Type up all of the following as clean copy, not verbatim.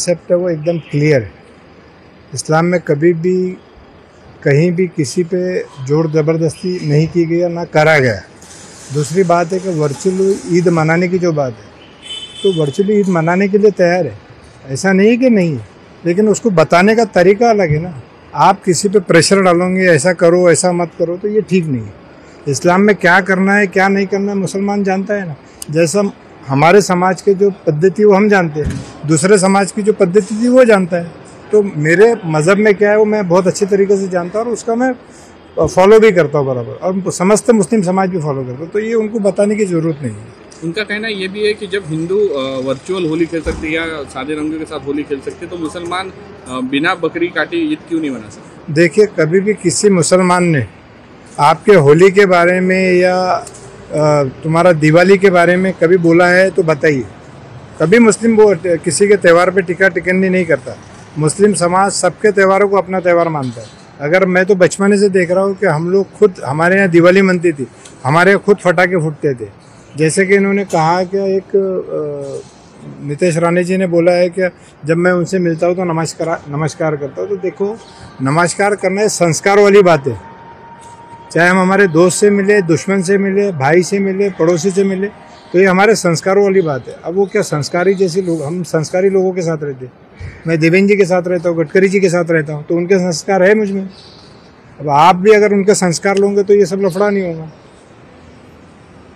Concept है वो एकदम क्लियर है। इस्लाम में कभी भी कहीं भी किसी पे जोर ज़बरदस्ती नहीं की गई, ना करा गया। दूसरी बात है कि वर्चुअल ईद मनाने की जो बात है, तो वर्चुअल ईद मनाने के लिए तैयार है, ऐसा नहीं कि नहीं है, लेकिन उसको बताने का तरीका अलग है ना। आप किसी पे प्रेशर डालोगे, ऐसा करो ऐसा मत करो, तो ये ठीक नहीं है। इस्लाम में क्या करना है क्या नहीं करना है मुसलमान जानता है ना। जैसा हमारे समाज के जो पद्धति वो हम जानते हैं, दूसरे समाज की जो पद्धति थी वो जानता है। तो मेरे मज़हब में क्या है वो मैं बहुत अच्छे तरीके से जानता हूँ और उसका मैं फॉलो भी करता हूँ बराबर, और समस्त मुस्लिम समाज भी फॉलो करता हूँ। तो ये उनको बताने की ज़रूरत नहीं है। उनका कहना ये भी है कि जब हिंदू वर्चुअल होली खेल सकते या सादे रंगों के साथ होली खेल सकते, तो मुसलमान बिना बकरी काटे ईद क्यों नहीं मना सकते? देखिए, कभी भी किसी मुसलमान ने आपके होली के बारे में या तुम्हारा दिवाली के बारे में कभी बोला है तो बताइए। कभी मुस्लिम वो किसी के त्यौहार पे टिका टिकन्नी नहीं करता। मुस्लिम समाज सबके त्योहारों को अपना त्यौहार मानता है। अगर मैं तो बचपन से देख रहा हूँ कि हम लोग खुद, हमारे यहाँ दिवाली मनती थी, हमारे यहाँ खुद पटाखे फूटते थे। जैसे कि इन्होंने कहा कि एक नितेश राणे जी ने बोला है कि जब मैं उनसे मिलता हूँ तो नमस्कार करता हूँ। तो देखो, नमस्कार करना है संस्कार वाली बात है। चाहे हम हमारे दोस्त से मिले, दुश्मन से मिले, भाई से मिले, पड़ोसी से मिले, तो ये हमारे संस्कारों वाली बात है। अब वो क्या संस्कारी जैसे लोग, हम संस्कारी लोगों के साथ रहते हैं। मैं देवेंद्र जी के साथ रहता हूँ, गडकरी जी के साथ रहता हूँ, तो उनके संस्कार है मुझ में। अब आप भी अगर उनके संस्कार लोगे तो ये सब लफड़ा नहीं होगा।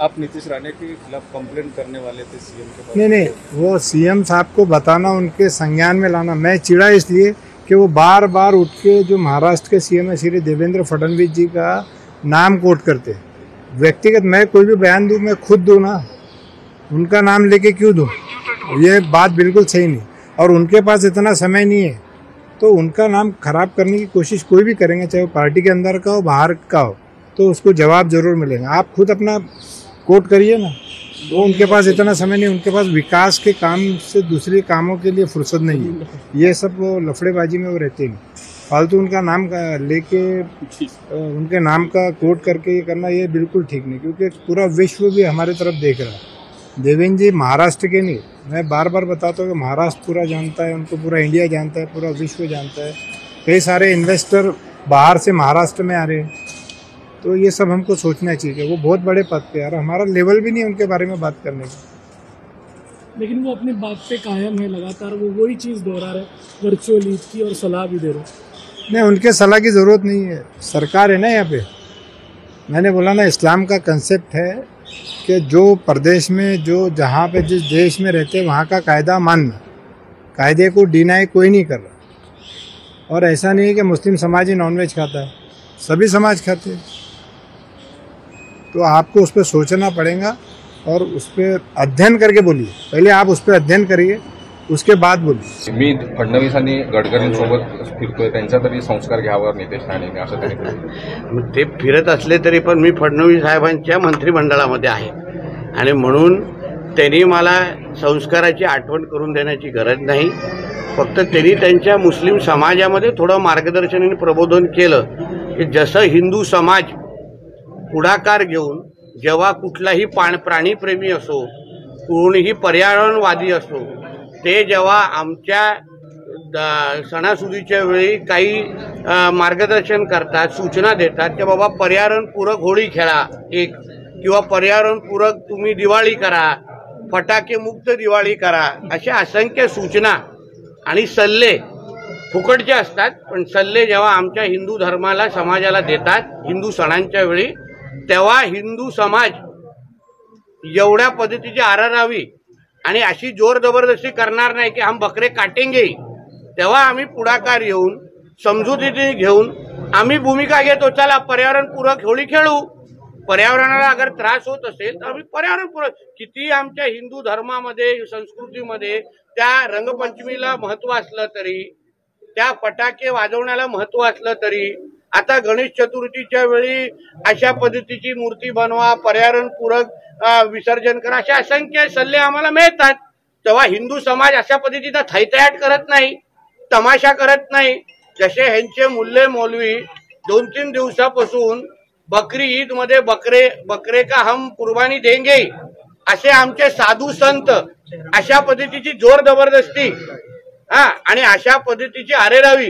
आप नीतीश राणे के खिलाफ कंप्लेंट करने वाले थे सीएम के पास? नहीं, वो सीएम साहब को बताना, उनके संज्ञान में लाना। मैं चिढ़ा इसलिए कि वो बार बार उठ के जो महाराष्ट्र के सीएम है श्री देवेंद्र फडणवीस जी का नाम कोट करते। व्यक्तिगत मैं कोई भी बयान दूँ, मैं खुद दूँ ना, उनका नाम लेके क्यों दूँ? ये बात बिल्कुल सही नहीं। और उनके पास इतना समय नहीं है, तो उनका नाम खराब करने की कोशिश कोई भी करेंगे, चाहे वो पार्टी के अंदर का हो बाहर का हो, तो उसको जवाब जरूर मिलेगा। आप खुद अपना कोट करिए ना। वो उनके पास इतना समय नहीं, उनके पास विकास के काम से दूसरे कामों के लिए फुर्सत नहीं है। ये सब वो लफड़ेबाजी में वो रहते हैं। फालतू उनका नाम लेके उनके नाम का कोट करके ये करना, ये बिल्कुल ठीक नहीं, क्योंकि पूरा विश्व भी हमारे तरफ देख रहा है। देवेंद्र जी महाराष्ट्र के नहीं, मैं बार बार बताता हूँ कि महाराष्ट्र पूरा जानता है, उनको पूरा इंडिया जानता है, पूरा विश्व जानता है। कई सारे इन्वेस्टर बाहर से महाराष्ट्र में आ रहे हैं, तो ये सब हमको सोचना चाहिए। वो बहुत बड़े पद पे, यार हमारा लेवल भी नहीं उनके बारे में बात करने का। लेकिन वो अपनी बात पे कायम है, लगातार वो वही चीज़ दोहरा रहे, वर्चुअल ईद की, और सलाह भी दे रहे। नहीं, उनके सलाह की ज़रूरत नहीं है, सरकार है ना यहाँ पे। मैंने बोला ना, इस्लाम का कंसेप्ट है कि जो प्रदेश में, जो जहाँ पे जिस देश में रहते हैं वहाँ का कायदा मानना, कायदे को डिनाई कोई नहीं कर रहा। और ऐसा नहीं है कि मुस्लिम समाज ही नॉनवेज खाता है, सभी समाज खाते हैं। तो आपको उस पर सोचना पड़ेगा और उस पर अध्ययन करके बोलिए। पहले आप उस पर अध्ययन करिए, उसके बाद बोलिए। मी फडणवीसांनी गडकरींसोबत फिरतोय, त्यांचा तरी संस्कार घ्यावा नितेश राणेंनी, असं त्यांनी ते फिरत असले तरी पण मी फडणवीस साहेबांच्या मंत्रिमंडळामध्ये आहे आणि म्हणून त्यांनी मला संस्काराची आठवण करून देण्याची गरज नाही। फक्त त्यांनी त्यांच्या मुस्लिम समाजामध्ये थोडं मार्गदर्शन आणि प्रबोधन केलं की जसं हिंदू समाज पुढाकार घेऊन जेव्हा कुठलाही प्राणीप्रेमी असो, कोणीही पर्यावरणवादी असो, ते जेव्हा आमच्या सणासुदीच्या वेळी काही मार्गदर्शन करतात, सूचना देतात की बाबा पर्यावरणपूरक होळी खेळा एक, किंवा पर्यावरणपूरक तुम्ही दिवाळी करा, फटाके मुक्त दिवाळी करा, अशा असंख्य सूचना आणि सल्ले फुकटचे असतात। पण सल्ले जेव्हा आमच्या हिंदू धर्माला, समाजाला देतात हिंदू सणांच्या वेळी, तेव्हा हिंदू समाज एवढ्या पद्धतीची आरारावी आणि अशी जोर जबरदस्ती करणार नाही की हम बकरे काटेंगे, तेव्हा आम्ही पुढाकार येऊन समजुतीने घेऊन आम्ही भूमिका घेतो, चला पर्यावरणपूरक होळी खेळू। पर्यावरणाला अगर त्रास होत असेल तर आम्ही पर्यावरणपूरक, किती आमच्या हिंदू धर्मामध्ये, संस्कृतीमध्ये त्या रंगपंचमीला महत्त्व असलं तरी, त्या फटाके वाजवण्याला महत्त्व असलं तरी, आता गणेश चतुर्थीच्या वेळी अशा पद्धतीची मूर्ती बनवा, पर्यावरणपूरक विसर्जन करा, अशा असंख्य सल्ले आम्हाला मिळतात। तेव्हा हिंदू समाज अशा पद्धतीचा थैथयाट करत नाही, तमाशा करत नाही। जसे ह्यांचे मुल्ले मौलवी 2-3 दिवसापासून बकरी ईद मध्ये बकरे का हम कुर्बानी देंगे असे आमचे साधू संत अशा पद्धतीची जोर जबरदस्ती हा, आणि अशा पद्धतीची अरेरावी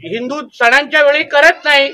हिंदू सणांच्या वेळी करत नाही.